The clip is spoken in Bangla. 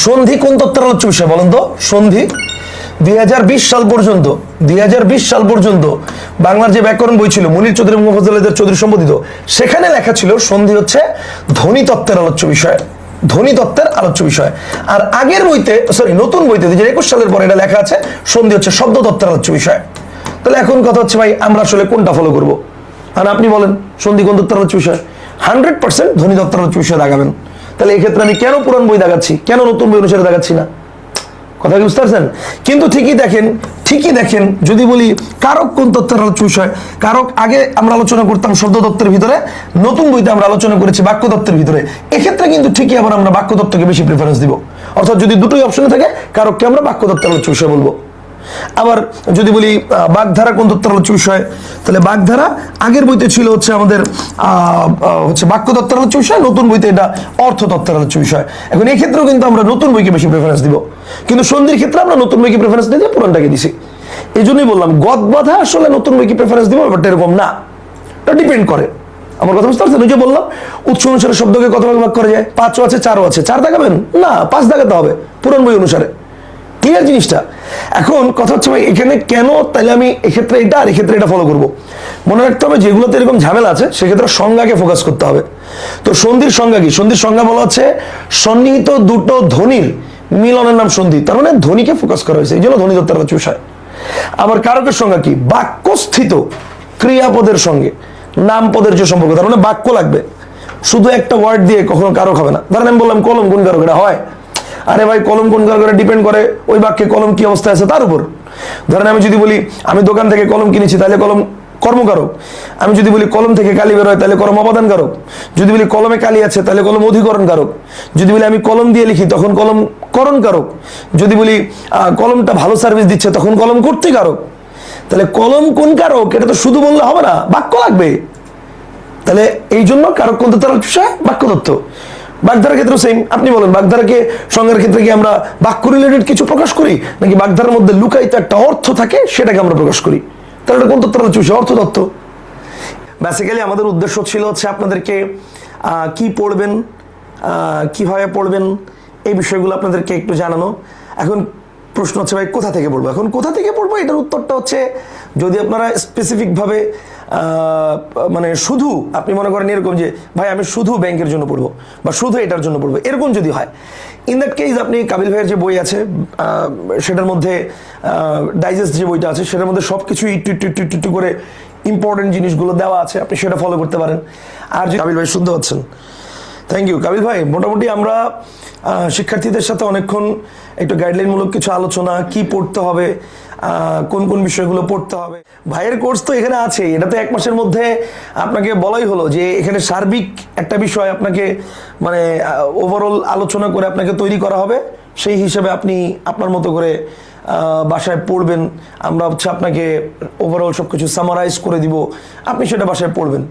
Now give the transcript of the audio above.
সন্ধি কোন তত্ত্বের আলোচ্য বিষয় বলেন তো? সন্ধি 2020 সাল পর্যন্ত 2020 সাল পর্যন্ত বাংলার যে ব্যাকরণ বই ছিল মুনির চৌধুরী মুফাজ্জল চৌধুরী সম্বোধিত, সেখানে লেখা ছিল সন্ধি হচ্ছে ধ্বনি তত্ত্বের আলোচ্য বিষয়, ধ্বনি তত্ত্বের আলোচ্য বিষয়। আর আগের বইতে, সরি নতুন বইতে 2021 সালের পরে এটা লেখা আছে সন্ধি হচ্ছে শব্দ তত্ত্বের আলোচ্য বিষয়। তাহলে এখন কথা হচ্ছে ভাই আমরা আসলে কোনটা ফলো করব? আর আপনি বলেন সন্ধি কোন তত্ত্বের আলোচ্য বিষয়? 100% ধ্বনি তত্ত্বের আলোচ্য বিষয় দাগাবেন। তাহলে এই ক্ষেত্রে আমি কেন পুরান বই দাগাচ্ছি, কেন নতুন বই অনুসারে দাগাচ্ছি না? কথা কি বুঝতে পারছেন? কিন্তু ঠিকই দেখেন যদি বলি কারক কোন তত্ত্বের আলোচ্য বিষয়, কারক আগে আমরা আলোচনা করতাম শব্দ তত্ত্বের ভিতরে, নতুন বইতে আমরা আলোচনা করেছি বাক্য তত্ত্বের ভিতরে। এক্ষেত্রে কিন্তু ঠিকই আবার আমরা বাক্য তত্ত্বকে বেশি প্রেফারেন্স দিব। অর্থাৎ যদি দুটোই অপশনে থাকে, কারককে আমরা বাক্য তত্ত্বের আলোচ্য বিষয় বলবো। আবার যদি বলি বাগধারা কোন তত্ত্বের আলোচ্য বিষয়, তাহলে বাগধারা আগের বইতে ছিল হচ্ছে আমাদের হচ্ছে বাক্য তত্ত্বের আলোচ্য বিষয়, নতুন বইতে এটা অর্থ তত্ত্বের আলোচ্য বিষয়। এখন এই ক্ষেত্রেও কিন্তু আমরা নতুন বইকে বেশি প্রেফারেন্স দিব, কিন্তু সন্ধির ক্ষেত্রে আমরা নতুন বইকে প্রেফারেন্স দিয়ে পুরানটাকে দিছি। এই জন্যই বললাম গদ বাঁধা আসলে নতুন বইকে প্রেফারেন্স দিব, ব্যাপারটা এরকম না, এটা ডিপেন্ড করে। আমার কথা বুঝতে পারছেন? ওই যে বললাম উৎস অনুসারে শব্দকে কত ভাগ করা যায়, 5ও আছে 4ও আছে, 4 দেখাবেন না, 5 দেখাতে হবে পুরান বই অনুসারে। ক্লিয়ার জিনিসটা? এখন কথা হচ্ছে ভাই এখানে কেন তাহলে আমি এক্ষেত্রে এটা আর এক্ষেত্রে এটা ফলো করবো? মনে রাখতে হবে যেগুলোতে এরকম ঝামেলা আছে সেক্ষেত্রে সংজ্ঞাকে ফোকাস করতে হবে। তো সন্ধির সংজ্ঞা কি? সন্ধির সংজ্ঞা বলা হচ্ছে সন্নিহিত দুটো ধ্বনির মিলনের নাম সন্ধি। তার মানে ধ্বনিকে ফোকাস করা হয়েছে, এই জন্য ধ্বনি তত্ত্বের আলোচ্য বিষয়। আবার কারকের সংজ্ঞা কি? বাক্যস্থিত ক্রিয়াপদের সঙ্গে নামপদের যে সম্পর্ক, তার মানে বাক্য লাগবে, শুধু একটা ওয়ার্ড দিয়ে কখনো কারক হবে না। ধরেন আমি বললাম কলম কোন কারক, এটা হয়? আরে ভাই কলম কোন কারক ডিপেন্ড করে ওই বাক্যে কলম কি অবস্থায় আছে তার উপর। ধরেন আমি যদি বলি আমি দোকান থেকে কলম কিনেছি, তাহলে কলম কর্মকারক। আমি যদি বলি কলম থেকে কালি বের হয়, তাহলে কলম অবদান কারক। যদি বলি কলমে কালি আছে, তাহলে কলম অধিকরণ কারক। যদি বলি আমি কলম দিয়ে লিখি, তখন কলম করণ কারক। যদি বলি কলমটা ভালো সার্ভিস দিচ্ছে, তখন কলম কর্তৃকারক। তাহলে কলম কোন কারক এটা তো শুধু বললে হবে না, বাক্য লাগবে। তাহলে এই জন্য কারক কোন তত্ত্বের আলোচ্য বিষয়? বাক্য তত্ত্ব। বাগধারার ক্ষেত্রে সেম। আপনি বলেন বাগধারাকে সংজ্ঞার ক্ষেত্রে কি আমরা বাক্য রিলেটেড কিছু প্রকাশ করি, নাকি বাগধারার মধ্যে লুকায়িত একটা অর্থ থাকে সেটাকে আমরা প্রকাশ করি? তাহলে এটা কোন তত্ত্বের আলোচ্য বিষয়? অর্থ তত্ত্ব। বেসিক্যালি আমাদের উদ্দেশ্য ছিল হচ্ছে আপনাদেরকে কি পড়বেন, কিভাবে পড়বেন, এই বিষয়গুলো আপনাদেরকে একটু জানানো। এখন প্রশ্ন হচ্ছে ভাই কোথা থেকে পড়বো? এখন কোথা থেকে পড়বো এটার উত্তরটা হচ্ছে, যদি আপনারা স্পেসিফিকভাবে মানে শুধু আপনি মনে করেন এরকম যে ভাই আমি শুধু ব্যাংকের জন্য পড়বো বা শুধু এটার জন্য পড়বো, এরকম যদি হয়, ইন দ্যাট কেস আপনি কাবিল ভাইয়ের যে বই আছে সেটার মধ্যে ডাইজেস্ট যে বইটা আছে সেটার মধ্যে সব কিছু একটু করে ইম্পর্টেন্ট জিনিসগুলো দেওয়া আছে, আপনি সেটা ফলো করতে পারেন। আর যে কাবিল ভাই শুদ্ধ হচ্ছেন, থ্যাংক ইউ কাবিল ভাই। মোটামুটি আমরা শিক্ষার্থীদের সাথে অনেকক্ষণ একটু গাইডলাইনমূলক কিছু আলোচনা, কি পড়তে হবে, কোন কোন বিষয়গুলো পড়তে হবে। ভাইয়ের কোর্স তো এখানে আছে, এটা তো 1 মাসের মধ্যে আপনাকে বলাই হলো যে এখানে সার্বিক একটা বিষয় আপনাকে মানে ওভারঅল আলোচনা করে আপনাকে তৈরি করা হবে। সেই হিসেবে আপনি আপনার মতো করে বাসায় পড়বেন। আমরা হচ্ছে আপনাকে ওভারঅল সব কিছু সামারাইজ করে দিব, আপনি সেটা বাসায় পড়বেন।